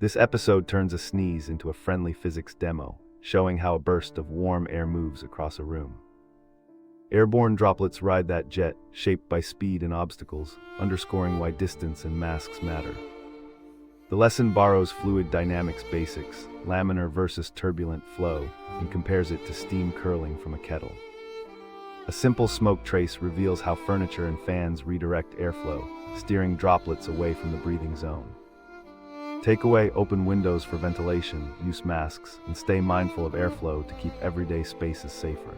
This episode turns a sneeze into a friendly physics demo, showing how a burst of warm air moves across a room. Airborne droplets ride that jet, shaped by speed and obstacles, underscoring why distance and masks matter. The lesson borrows fluid dynamics basics, laminar versus turbulent flow, and compares it to steam curling from a kettle. A simple smoke trace reveals how furniture and fans redirect airflow, steering droplets away from the breathing zone. Takeaway: open windows for ventilation, use masks, and stay mindful of airflow to keep everyday spaces safer.